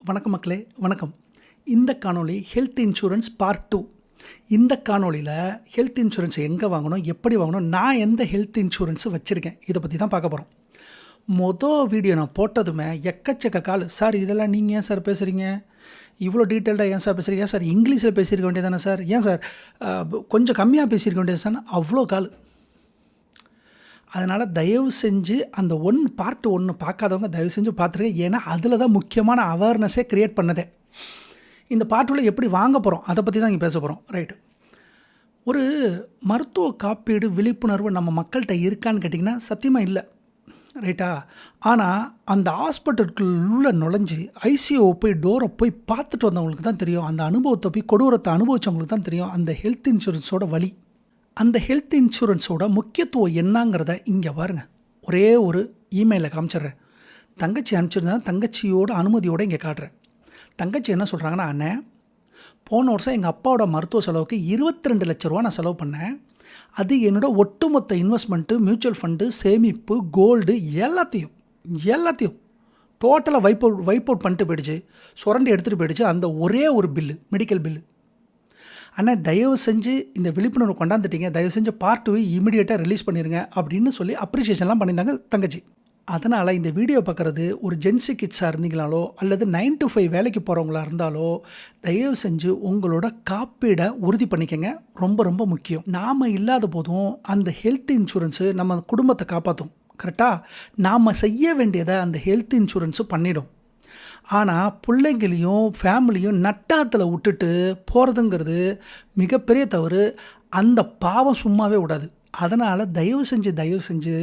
வணக்கம் மக்களே, வணக்கம். இந்த காணொளி ஹெல்த் இன்சூரன்ஸ் பார்ட் 2. இந்த காணொளியில் ஹெல்த் இன்சூரன்ஸ் எங்கே வாங்கணும், எப்படி வாங்கணும், நான் எந்த ஹெல்த் இன்சூரன்ஸு வச்சுருக்கேன், இதை பற்றி தான் பார்க்க போகிறோம். வீடியோ நான் போட்டதுமே எக்கச்சக்க கால், சார் இதெல்லாம் நீங்கள் ஏன் சார் பேசுகிறீங்க, இவ்வளோ டீட்டெயில்டாக ஏன் சார் பேசுகிறீங்க, சார் இங்கிலீஷில் பேசியிருக்க வேண்டியதானே சார், ஏன் சார் கொஞ்சம் கம்மியாக பேசியிருக்க வேண்டியது சார், அவ்வளோ கால். அதனால் தயவு செஞ்சு அந்த பார்ட் 1 பார்க்காதவங்க தயவு செஞ்சு பார்த்துருங்க. ஏன்னா அதில் தான் முக்கியமான அவேர்னஸே க்ரியேட் பண்ணதே. இந்த பார்ட் 2 எப்படி வாங்க போகிறோம் அதை பற்றி தான் இங்கே பேச போகிறோம். ரைட்டு. ஒரு மருத்துவ காப்பீடு விழிப்புணர்வு நம்ம மக்கள்கிட்ட இருக்கான்னு கேட்டிங்கன்னா சத்தியமாக இல்லை. ரைட்டா? ஆனால் அந்த ஹாஸ்பிட்டலுக்குள்ளே நுழைஞ்சி ஐசியூ போய் டோரை போய் பார்த்துட்டு வந்தவங்களுக்கு தான் தெரியும், அந்த அனுபவத்தை போய் கொடூரத்தை அனுபவித்தவங்களுக்கு தான் தெரியும் அந்த ஹெல்த் இன்சூரன்ஸோட வழி. அந்த ஹெல்த் இன்சூரன்ஸோட முக்கியத்துவம் என்னங்கிறத இங்கே பாருங்கள். ஒரே ஒரு இமெயிலில் காமிச்சிட்றேன். தங்கச்சி அனுப்பிச்சிருந்தா தங்கச்சியோட அனுமதியோடு இங்கே காட்டுறேன். தங்கச்சி என்ன சொல்கிறாங்கன்னா, அண்ணே போன வருஷம் எங்கள் அப்பாவோட மருத்துவ செலவுக்கு 22 லட்ச ரூபா நான் செலவு பண்ணேன். அது என்னோட ஒட்டுமொத்த இன்வெஸ்ட்மெண்ட்டு, மியூச்சுவல் ஃபண்டு, சேமிப்பு, கோல்டு எல்லாத்தையும் டோட்டலாக வைப் அவுட் பண்ணிட்டு போயிடுச்சு, சுரண்டி எடுத்துகிட்டு போயிடுச்சு அந்த ஒரே ஒரு பில்லு, மெடிக்கல் பில்லு. ஆனால் தயவு செஞ்சு இந்த விழிப்புணர்வு கொண்டாந்துட்டீங்க, தயவு செஞ்சு பார்ட் 2 இமீடியட்டாக ரிலீஸ் பண்ணிடுங்க அப்படின்னு சொல்லி அப்ரிஷியேஷன்லாம் பண்ணியிருந்தாங்க தங்கச்சி. அதனால் இந்த வீடியோ பார்க்குறது ஒரு ஜென்சி கிட்ஸாக இருந்தீங்களாலோ அல்லது 9 to 5 வேலைக்கு போகிறவங்களா இருந்தாலோ தயவு செஞ்சு உங்களோட காப்பீடை உறுதி பண்ணிக்கங்க. ரொம்ப ரொம்ப முக்கியம். நாம் இல்லாத போதும் அந்த ஹெல்த் இன்சூரன்ஸு நம்ம குடும்பத்தை காப்பாற்றும். கரெக்டாக? நாம் செய்ய வேண்டியதை அந்த ஹெல்த் இன்சூரன்ஸு பண்ணிடும். ஆனால் பிள்ளைங்களையும் ஃபேமிலியும் நட்டாத்தில் விட்டுட்டு போகிறதுங்கிறது மிகப்பெரிய தவறு. அந்த பாவம் சும்மாவே விடாது. அதனால் தயவு செஞ்சு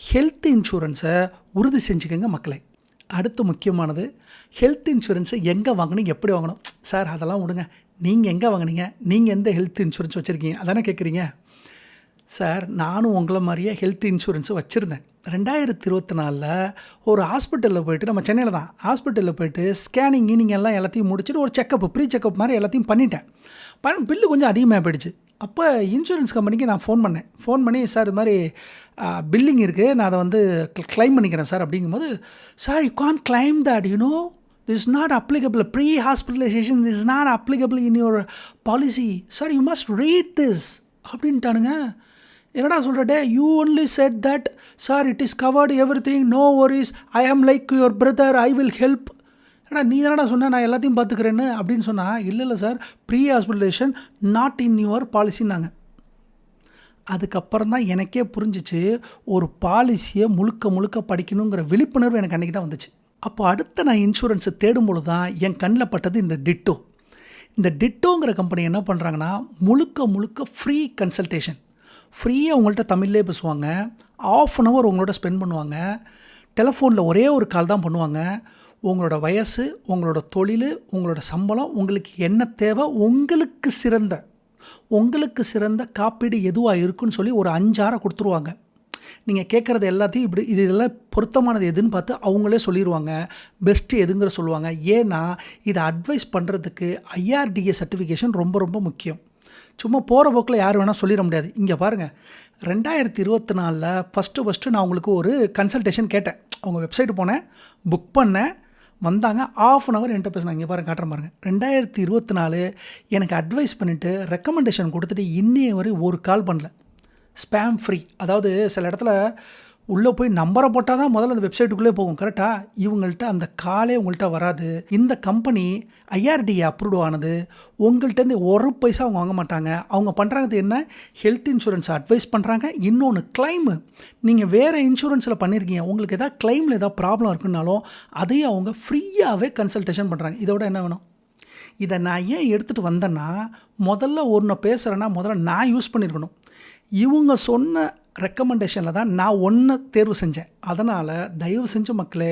ஹெல்த் இன்சூரன்ஸை உறுதி செஞ்சுக்கோங்க மக்களே. அடுத்து முக்கியமானது, ஹெல்த் இன்சூரன்ஸை எங்கே வாங்கணும், எப்படி வாங்கணும். சார் அதெல்லாம் விடுங்க, நீங்கள் எங்கே வாங்கினீங்க, நீங்கள் எந்த ஹெல்த் இன்சூரன்ஸ் வச்சுருக்கீங்க அதானே கேட்குறீங்க. சார் நானும் உங்களை மாதிரியே ஹெல்த் இன்சூரன்ஸு வச்சுருந்தேன். 2024 ஒரு ஹாஸ்பிட்டலில் போய்ட்டு, நம்ம சென்னையில் தான் ஹாஸ்பிட்டலில் போய்ட்டு ஸ்கேனிங் எல்லாம் எல்லாத்தையும் முடிச்சுட்டு ஒரு செக்கப், ப்ரீ செக்கப் மாதிரி எல்லாத்தையும் பண்ணிட்டேன். பில்லு கொஞ்சம் அதிகமாக போயிடுச்சு. அப்போ இன்சூரன்ஸ் கம்பெனிக்கு நான் ஃபோன் பண்ணி சார் இது மாதிரி பில்லிங் இருக்குது, நான் அதை கிளைம் பண்ணிக்கிறேன் சார் அப்படிங்கும்போது, sir you can claim that, this is not applicable, pre-hospitalization is not applicable in your policy, sir you must read this அப்படின்ட்டானுங்க. என்னடா சொல்கிறே, you only said that sir it is covered everything, no worries, I am like your brother, I will help. ஏன்னா நீ தானடா சொன்ன நான் எல்லாத்தையும் பார்த்துக்கிறேன்னு அப்படின்னு சொன்னால், இல்லை sir pre hospitalisation not in your பாலிசின்னாங்க. அதுக்கப்புறம் தான் எனக்கே புரிஞ்சிச்சு ஒரு பாலிசியை முழுக்க படிக்கணுங்கிற விழிப்புணர்வு எனக்கு அன்றைக்கி தான் வந்துச்சு. அப்போ அடுத்த நான் இன்சூரன்ஸை தேடும்பொழுது தான் என் கண்ணில் பட்டது இந்த டிட்டோ. இந்த டிட்டோங்கிற கம்பெனி என்ன பண்ணுறாங்கன்னா, முழுக்க ஃப்ரீ கன்சல்டேஷன், ஃப்ரீயாக உங்கள்கிட்ட தமிழ்லே பேசுவாங்க. 1/2 hour உங்களோட ஸ்பெண்ட் பண்ணுவாங்க. டெலிஃபோனில் ஒரே ஒரு கால் தான் பண்ணுவாங்க. உங்களோட வயசு, உங்களோட தொழில், உங்களோட சம்பளம், உங்களுக்கு என்ன தேவை, உங்களுக்கு சிறந்த காப்பீடு எதுவாக இருக்குன்னு சொல்லி ஒரு 5-6 கொடுத்துருவாங்க. நீங்கள் கேட்குறது எல்லாத்தையும் இதெல்லாம் பொருத்தமானது எதுன்னு பார்த்து அவங்களே சொல்லிடுவாங்க, பெஸ்ட்டு எதுங்கிற சொல்லுவாங்க. ஏன்னா இதை அட்வைஸ் பண்ணுறதுக்கு IRDA சர்டிஃபிகேஷன் ரொம்ப முக்கியம். சும்மா போகிற போக்கில் யார் வேணால் சொல்லிட முடியாது. இங்கே பாருங்கள், 2024 ஃபஸ்ட்டு நான் உங்களுக்கு ஒரு கன்சல்டேஷன் கேட்டேன். அவங்க வெப்சைட்டு போனேன், புக் பண்ணேன், வந்தாங்க, 1/2 hour என்கிட்ட பேசினாங்க. இங்கே பாருங்கள், காட்டுறேன் பாருங்கள். 2024 எனக்கு அட்வைஸ் பண்ணிவிட்டு ரெக்கமெண்டேஷன் கொடுத்துட்டு இன்னைய வரை ஒரு கால் பண்ணல. Spam free. அதாவது சில இடத்துல உள்ளே போய் நம்பரை போட்டால் தான் முதல்ல அந்த வெப்சைட்டுக்குள்ளே போகும். கரெக்டாக? இவங்கள்ட்ட அந்த காலே உங்கள்கிட்ட வராது. இந்த கம்பெனி IRDA அப்ரூவ் ஆனது. உங்கள்கிட்டருந்து ஒரு பைசா அவங்க வாங்க மாட்டாங்க. அவங்க பண்ணுறாங்க என்ன, ஹெல்த் இன்சூரன்ஸ் அட்வைஸ் பண்ணுறாங்க. இன்னொன்று கிளைமு, நீங்கள் வேறு இன்சூரன்ஸில் பண்ணியிருக்கீங்க, உங்களுக்கு எதாவது கிளைமில் ஏதாவது ப்ராப்ளம் இருக்குன்னாலும் அதையும் அவங்க ஃப்ரீயாகவே கன்சல்டேஷன் பண்ணுறாங்க. இதோட என்ன வேணும்? இதை நான் ஏன் எடுத்துகிட்டு வந்தேன்னா, முதல்ல பேசுகிறேன்னா முதல்ல நான் யூஸ் பண்ணியிருக்கணும். இவங்க சொன்ன ரெக்கமெண்டேஷனில் தான் நான் தேர்வு செஞ்சேன். அதனால் தயவு செஞ்சு மக்களே,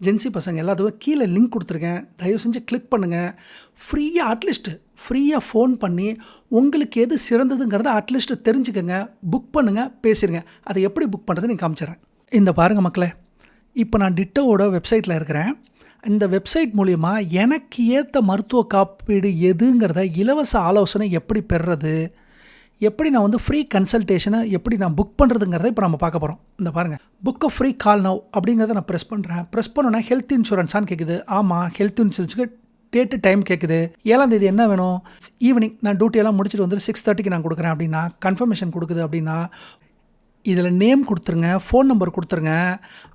ஜென்சி பசங்க எல்லாத்துக்கும் கீழே லிங்க் கொடுத்துருக்கேன், தயவு செஞ்சு கிளிக் பண்ணுங்கள். ஃப்ரீயாக அட்லீஸ்ட்டு ஃபோன் பண்ணி உங்களுக்கு எது சிறந்ததுங்கிறத அட்லீஸ்ட்டு தெரிஞ்சுக்கங்க, புக் பண்ணுங்கள், பேசிடுங்க. அதை எப்படி புக் பண்ணுறது நீங்கள் காமிச்சிடுறேன். இந்த பாருங்கள் மக்களே, இப்போ நான் டிட்டோவோட வெப்சைட்டில் இருக்கிறேன். இந்த வெப்சைட் மூலிமா எனக்கு ஏற்ற மருத்துவ காப்பீடு எதுங்கிறத இலவச ஆலோசனை எப்படி பெறுறது, எப்படி நான் ஃப்ரீ கன்சல்டேஷனை எப்படி நான் புக் பண்ணுறதுங்கிறத இப்போ நம்ம பார்க்க போகிறோம். இந்த பாருங்கள், புக் அ ஃப்ரீ கால் நவ் அப்படிங்கிறத நான் ப்ரெஸ் பண்ணுறேன். ப்ரெஸ் பண்ணோன்னா ஹெல்த் இன்சூரன்ஸான்னு கேட்குது. ஆமாம், ஹெல்த் இன்சூரன்ஸுக்கு டேட்டு டைம் கேட்குது. 7ஆம் தேதி என்ன வேணும்? ஈவினிங் நான் டியூட்டியெல்லாம் முடிச்சுட்டு வந்து 6:30க்கு நான் கொடுக்குறேன் அப்படின்னா, கன்ஃபர்மேஷன் கொடுக்குது அப்படின்னா, இதில் நேம் கொடுத்துருங்க, ஃபோன் நம்பர் கொடுத்துருங்க.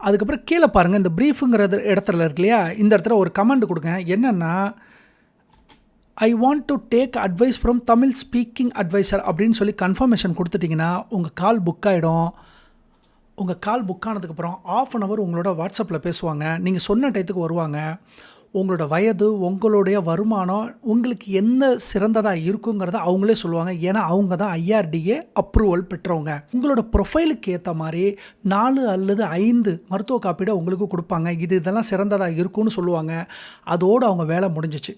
அதுக்கப்புறம் கீழே பாருங்கள், இந்த ப்ரீஃபுங்கிறது இடத்துல இருக்கு இல்லையா, இந்த இடத்துல ஒரு கமெண்ட் கொடுங்க. என்னென்னா, I want to take advice from Tamil speaking adviser அப்படின்னு சொல்லி கன்ஃபர்மேஷன் கொடுத்துட்டிங்கன்னா உங்கள் கால் புக் ஆகிடும். உங்கள் கால் புக் ஆனதுக்கப்புறம் 1/2 hour உங்களோட வாட்ஸ்அப்பில் பேசுவாங்க. நீங்கள் சொன்ன டயத்துக்கு வருவாங்க. உங்களோட வயது, உங்களுடைய வருமானம், உங்களுக்கு என்ன சிறந்ததாக இருக்குங்கிறத அவங்களே சொல்லுவாங்க. ஏன்னா அவங்க தான் IRDA அப்ரூவல் பெற்றவங்க. உங்களோட ப்ரொஃபைலுக்கு ஏற்ற மாதிரி 4 அல்லது 5 மருத்துவ காப்பீடை உங்களுக்கு கொடுப்பாங்க. இதெல்லாம் சிறந்ததாக இருக்கும்னு சொல்லுவாங்க. அதோடு அவங்க வேலை முடிஞ்சிச்சு.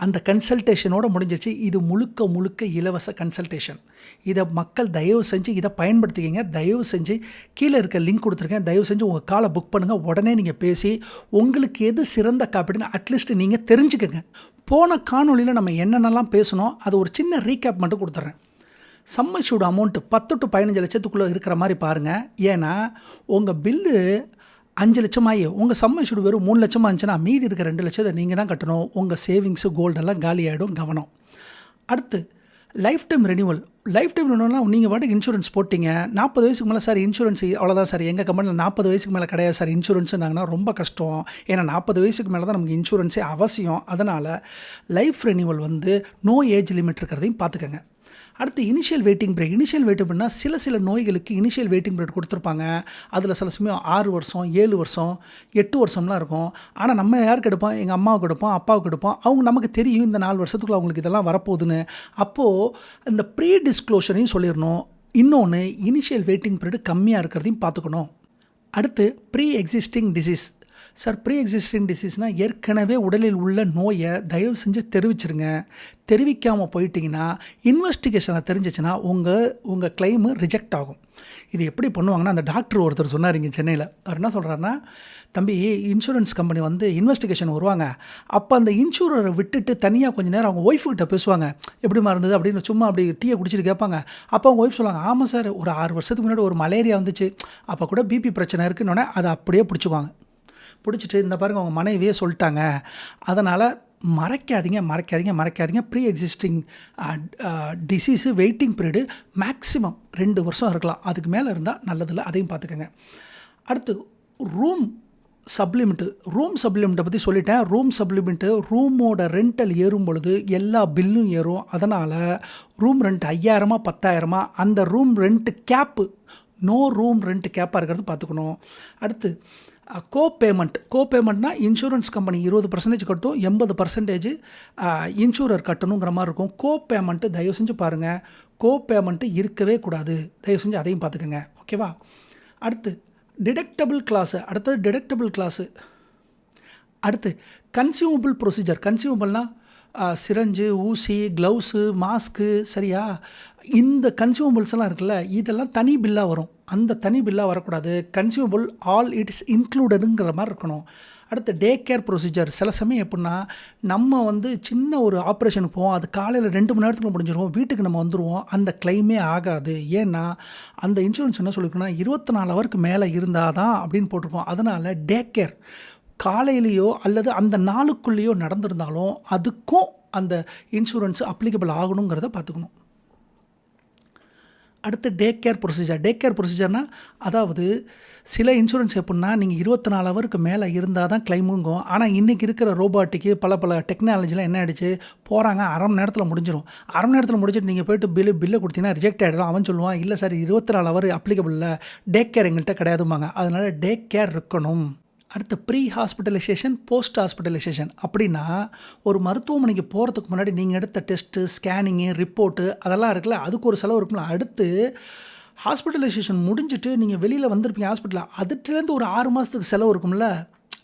அந்த கன்சல்டேஷனோடு முடிஞ்சிச்சு. இது முழுக்க முழுக்க இலவச கன்சல்டேஷன். இதை மக்கள் தயவு செஞ்சு இதை பயன்படுத்திக்கிங்க. தயவு செஞ்சு கீழே இருக்க லிங்க் கொடுத்துருக்கேன். தயவு செஞ்சு உங்கள் காலை புக் பண்ணுங்கள். உடனே நீங்கள் பேசி உங்களுக்கு எது சிறந்த காப்பீடுன்னு அட்லீஸ்ட் நீங்கள் தெரிஞ்சுக்கங்க. போன காணொலியில் நம்ம என்னென்னலாம் பேசணும் அது ஒரு சின்ன ரீகேப் மட்டும் கொடுத்துட்றேன். சம் அஷ்யூர்டு அமௌண்ட்டு 10 to 15 லட்சத்துக்குள்ளே இருக்கிற மாதிரி பாருங்கள். ஏன்னா உங்கள் பில்லு 5 லட்சம் ஆகி உங்கள் சம் அஷ்யூர்டு வெறும் 3 லட்சமாக இருந்துச்சுன்னா மீதி இருக்கிற 2 லட்சத்தை நீங்கள் தான் கட்டணும். உங்கள் சேவிங்ஸு கோல்டெல்லாம் காலி ஆகிடும். கவனம். அடுத்து life time renewal. Life time ரெனியூவல்னால் நீங்கள் பாட்டுக்கு இன்சூரன்ஸ் போட்டிங்க. 40 வயசுக்கு மேலே சார் இன்சூரன்ஸ் அவ்வளோதான் சார், எங்கள் கம்பெனியில் 40 வயசுக்கு மேலே கிடையாது சார் இன்சூரன்ஸுனாங்கன்னா ரொம்ப கஷ்டம். ஏன்னா 40 வயசுக்கு மேலே தான் நமக்கு இன்சூரன்ஸே அவசியம். அதனால் லைஃப் ரெனியூவல் வந்து நோ ஏஜ் லிமிட் இருக்கிறதையும் பார்த்துக்கங்க. அடுத்து initial waiting period. Initial waiting பீரியட்னா சில நோய்களுக்கு இனிஷியல் வெயிட்டிங் பீரியட் கொடுத்துருப்பாங்க. அதில் சில சமயம் 6 வருஷம், 7 வருஷம், 8 வருஷம்லாம் இருக்கும். ஆனால் நம்ம யாருக்கு எடுப்போம்? எங்கள் அம்மாவுக்கு எடுப்போம், அப்பாவுக்கு எடுப்போம். அவங்க நமக்கு தெரியும் இந்த 4 வருஷத்துக்குள்ள அவங்களுக்கு இதெல்லாம் வரப்போகுதுன்னு. அப்போது இந்த ப்ரீ டிஸ்க்ளோஷரையும் சொல்லிடணும். இன்னொன்று, இனிஷியல் வெயிட்டிங் பீரியட் கம்மியாக இருக்கிறதையும் பார்த்துக்கணும். அடுத்து pre existing disease. Sir, pre existing டிசீஸ்னால் ஏற்கனவே உடலில் உள்ள நோயை தயவு செஞ்சு தெரிவிச்சிருங்க. தெரிவிக்காமல் போயிட்டிங்கன்னா இன்வெஸ்டிகேஷனில் தெரிஞ்சிச்சுன்னா உங்கள் கிளைமு ரிஜெக்ட் ஆகும். இது எப்படி பண்ணுவாங்கன்னா, அந்த டாக்டர் ஒருத்தர் சொன்னார் இங்கே சென்னையில். அவர் என்ன சொல்கிறாருன்னா, தம்பி இன்சூரன்ஸ் கம்பெனி வந்து இன்வெஸ்டிகேஷன் வருவாங்க. அப்போ அந்த இன்சூரரை விட்டுட்டு தனியாக கொஞ்சம் நேரம் அவங்க ஒய்ஃபுக்கிட்ட பேசுவாங்க. எப்படிமா இருந்தது அப்படின்னு சும்மா அப்படி டீயை குடிச்சிட்டு கேட்பாங்க. அப்போ அவங்க ஒய்ஃப் சொல்லுவாங்க, ஆமாம் சார், ஒரு 6 வருஷத்துக்கு முன்னாடி ஒரு மலேரியா வந்துச்சு, அப்போ கூட பிபி பிரச்சனை இருக்குன்னு அதை அப்படியே பிடிச்சிக்குவாங்க. பிடிச்சிட்டு இந்த பாருங்கள் அவங்க மனைவியே சொல்லிட்டாங்க. அதனால் மறைக்காதீங்க. Pre existing disease waiting period maximum 2 வருஷம் இருக்கலாம். அதுக்கு மேலே இருந்தால் நல்லதில்லை. அதையும் பார்த்துக்கோங்க. அடுத்து ரூம் சப்ளிமெண்ட்டை பற்றி சொல்லிட்டேன். ரூம் சப்ளிமெண்ட்டு ரூமோட ரெண்டல் ஏறும் பொழுது எல்லா பில்லும் ஏறும். அதனால் ரூம் ரெண்ட் 5000 10,000 அந்த room rent cap, no room rent கேப்பாக இருக்கிறது பார்த்துக்கணும். அடுத்து கோபேமெண்ட்னா இன்சூரன்ஸ் கம்பெனி 20% கட்டும், 80% இன்சூரர் கட்டணுங்கிற மாதிரி இருக்கும். கோபேமெண்ட்டு தயவு செஞ்சு பாருங்கள். கோபேமெண்ட்டு இருக்கவே கூடாது. தயவு செஞ்சு அதையும் பார்த்துக்கோங்க. ஓகேவா? அடுத்து டிடக்டபிள் கிளாஸு. அடுத்து கன்சியூமபிள் ப்ரொசீஜர். கன்சியூமபிள்னால் சிரஞ்சு, ஊசி, க்ளவுஸு, மாஸ்க்கு, சரியா? இந்த கன்சியூமபிள்ஸ் எல்லாம் இருக்குல்ல, இதெல்லாம் தனி பில்லாக வரும். அந்த தனி பில்லாக வரக்கூடாது. கன்சியூமபிள் ஆல் இட்ஸ் இன்க்ளூடடுங்கிற மாதிரி இருக்கணும். அடுத்து டே கேர் ப்ரொசீஜர். சில சமயம் எப்படின்னா, நம்ம வந்து சின்ன ஒரு ஆப்ரேஷனுக்கு போவோம், அது காலையில் 2 மணி நேரத்தில் முடிஞ்சிடும், வீட்டுக்கு நம்ம வந்துடுவோம், அந்த கிளைமே ஆகாது. ஏன்னா அந்த இன்சூரன்ஸ் என்ன சொல்லியிருக்குன்னா 24 ஹவருக்கு மேலே இருந்தால் தான் அப்படின்னு போட்டிருக்கோம். அதனால் டே கேர் காலையிலையோ அல்லது அந்த நாளுக்குள்ளேயோ நடந்திருந்தாலும் அதுக்கும் அந்த இன்சூரன்ஸ் அப்ளிகபிள் ஆகணுங்கிறத பார்த்துக்கணும். அடுத்து டே கேர் ப்ரொசீஜர்னால், அதாவது சில இன்சூரன்ஸ் எப்படின்னா நீங்கள் 24 ஹவருக்கு மேலே இருந்தால் தான் கிளைமுங்கும். ஆனால் இன்றைக்கி இருக்கிற ரோபாட்டிக்கு பல டெக்னாலஜிலாம் என்ன ஆகிடுச்சு, போகிறாங்க 1/2 மணி நேரத்தில் முடிஞ்சிடும். 1/2 மணி நேரத்தில் முடிச்சுட்டு நீங்கள் போய்ட்டு பில்லை கொடுத்தீங்கன்னா ரிஜெக்ட் ஆகிடும். அவன் சொல்லுவான், இல்லை சார் 24 ஹவர் அப்ளிகபிள் இல்லை, டே கேர் எங்கள்கிட்ட கிடையாதும்பாங்க. அதனால் டே கேர் இருக்கணும். அடுத்து ப்ரீ ஹாஸ்பிட்டலைசேஷன், போஸ்ட் ஹாஸ்பிட்டலைசேஷன். அப்படின்னா ஒரு மருத்துவமனைக்கு போகிறதுக்கு முன்னாடி நீங்கள் எடுத்த டெஸ்ட்டு, ஸ்கேனிங்கு, ரிப்போர்ட்டு அதெல்லாம் இருக்குல்ல, அதுக்கு ஒரு செலவு இருக்கும்ல. அடுத்து ஹாஸ்பிட்டலைசேஷன் முடிஞ்சுட்டு நீங்கள் வெளியில் வந்திருப்பீங்க ஹாஸ்பிட்டலில், அதுலேருந்து ஒரு 6 மாதத்துக்கு செலவு இருக்கும்ல,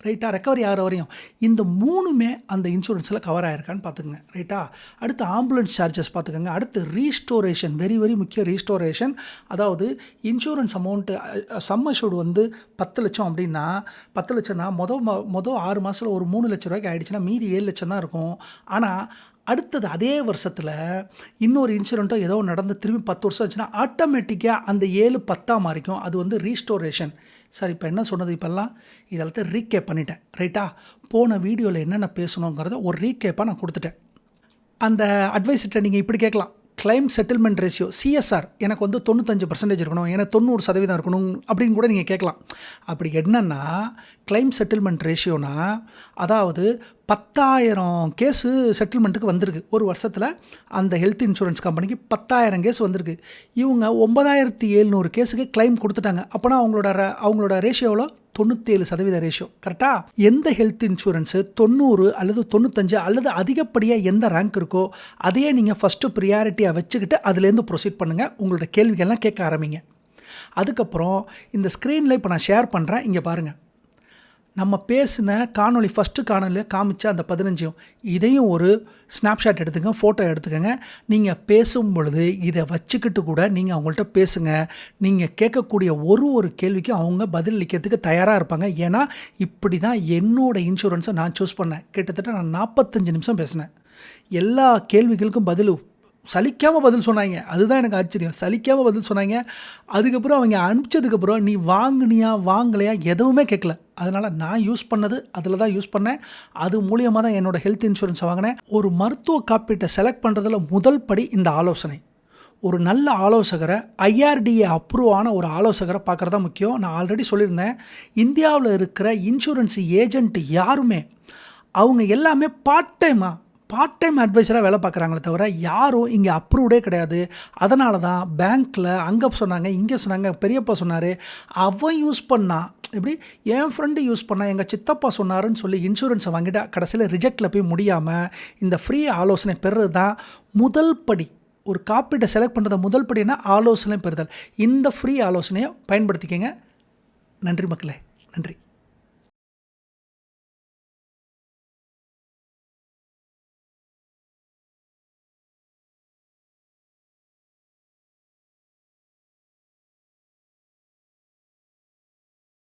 ரைட்டா? ரெக்கவரி ஆகிற வரையும் இந்த 3மே அந்த இன்சூரன்ஸில் கவர் ஆகிருக்கான்னு பார்த்துக்குங்க, ரைட்டா? அடுத்து ஆம்புலன்ஸ் சார்ஜஸ் பார்த்துக்கோங்க. அடுத்து ரீஸ்டோரேஷன், வெரி முக்கியம். ரீஸ்டோரேஷன், அதாவது இன்சூரன்ஸ் அமௌண்ட்டு சம் அஷ்யூர்டு வந்து 10 லட்சம் அப்படின்னா, 10 லட்சம்னா மொதல் 6 மாதத்தில் ஒரு 3 லட்ச ரூபாய்க்கு ஆகிடுச்சுன்னா மீதி 7 லட்சம் தான் இருக்கும். ஆனால் அடுத்தது அதே வருஷத்தில் இன்னொரு இன்சூரண்ட்டோ ஏதோ நடந்து திரும்பி 10 வருஷம் ஆச்சுன்னா ஆட்டோமேட்டிக்காக அந்த 7 10 மாறிக்கும். அது வந்து ரீஸ்டோரேஷன். சார் இப்போ என்ன சொன்னது இப்போல்லாம் இதெல்லாத்தையும் ரீகேப் பண்ணிட்டேன், ரைட்டா? போன வீடியோவில் என்னென்ன பேசணுங்கிறத ஒரு ரீகேப்பாக நான் கொடுத்துட்டேன். அந்த அட்வைஸ்கிட்ட நீங்கள் இப்படி கேட்கலாம், கிளைம் செட்டில்மெண்ட் ரேஷியோ சிஎஸ்ஆர் எனக்கு வந்து 95% இருக்கணும், எனக்கு 90% இருக்கணும் அப்படின்னு கூட நீங்கள் கேட்கலாம். அப்படி என்னென்னா கிளைம் செட்டில்மெண்ட் ரேஷியோனா, அதாவது 10,000 கேஸு செட்டில்மெண்ட்டுக்கு வந்திருக்கு ஒரு வருஷத்தில். அந்த ஹெல்த் இன்சூரன்ஸ் கம்பெனிக்கு 10,000 கேஸ் வந்திருக்கு. இவங்க 9,700 கேஸுக்கு கிளைம் கொடுத்துட்டாங்க. அப்போனா அவங்களோட ரேஷியோவில் 97% ரேஷியோ. கரெக்டாக? எந்த ஹெல்த் இன்சூரன்ஸு 90 அல்லது 95 அல்லது அதிகப்படியாக எந்த ரேங்க் இருக்கோ அதையே நீங்கள் ஃபஸ்ட்டு ப்ரியாரிட்டியாக வச்சுக்கிட்டு அதுலேருந்து ப்ரொசீட் பண்ணுங்கள். உங்களோட கேள்விகள்லாம் கேட்க ஆரம்பிங்க. அதுக்கப்புறம் இந்த ஸ்க்ரீனில் இப்போ நான் ஷேர் பண்ணுறேன், இங்கே பாருங்கள். நம்ம பேசின காணொளி ஃபஸ்ட்டு காணொலியில் காமிச்ச அந்த 15 இதையும் ஒரு ஸ்னாப்ஷாட் எடுத்துங்க, ஃபோட்டோ எடுத்துக்கங்க. நீங்கள் பேசும் பொழுது இதை வச்சுக்கிட்டு கூட நீங்கள் அவங்கள்ட்ட பேசுங்க. நீங்கள் கேட்கக்கூடிய ஒரு கேள்விக்கும் அவங்க பதில் அளிக்கிறதுக்கு தயாராக இருப்பாங்க. ஏன்னா இப்படி தான் என்னோடய இன்சூரன்ஸை நான் சூஸ் பண்ணேன். கிட்டத்தட்ட நான் 45 நிமிஷம் பேசினேன். எல்லா கேள்விகளுக்கும் சலிக்காமல் பதில் சொன்னாங்க. அதுதான் எனக்கு ஆச்சரியம். சலிக்காமல் பதில் சொன்னாங்க. அதுக்கப்புறம் அவங்க அனுப்பிச்சதுக்கப்புறம் நீ வாங்கினியா வாங்கலையா எதுவுமே கேட்கல. அதனால் நான் யூஸ் பண்ணது அதில் தான் யூஸ் பண்ணேன். அது மூலியமாக தான் என்னோடய ஹெல்த் இன்சூரன்ஸை வாங்கினேன். ஒரு மருத்துவ காப்பீட்டை செலக்ட் பண்ணுறதுல முதல் படி இந்த ஆலோசனை. ஒரு நல்ல ஆலோசகரை, IRDA அப்ரூவ் ஆன ஒரு ஆலோசகரை பார்க்குறது தான் முக்கியம். நான் ஆல்ரெடி சொல்லியிருந்தேன், இந்தியாவில் இருக்கிற இன்சூரன்ஸ் ஏஜென்ட் யாருமே அவங்க எல்லாமே பார்ட் டைம் அட்வைஸராக வேலை பார்க்குறாங்களே தவிர யாரும் இங்கே அப்ரூவ்டே கிடையாது. அதனால தான் பேங்க்கில் அங்கே சொன்னாங்க, இங்கே சொன்னாங்க, பெரியப்பா சொன்னார், அவன் யூஸ் பண்ணால் இப்படி என் ஃப்ரெண்டு யூஸ் பண்ணால், எங்கள் சித்தப்பா சொன்னாருன்னு சொல்லி இன்சூரன்ஸை வாங்கிட்டா கடைசியில் ரிஜெக்டில் போய் முடியாமல் இந்த ஃப்ரீ ஆலோசனை பெறுறது தான் முதல் படி. ஒரு காப்பீட்டை செலக்ட் பண்ணுறது முதல் படினா ஆலோசனை பெறுதல். இந்த ஃப்ரீ ஆலோசனையை பயன்படுத்திக்கங்க. நன்றி மக்களே, நன்றி.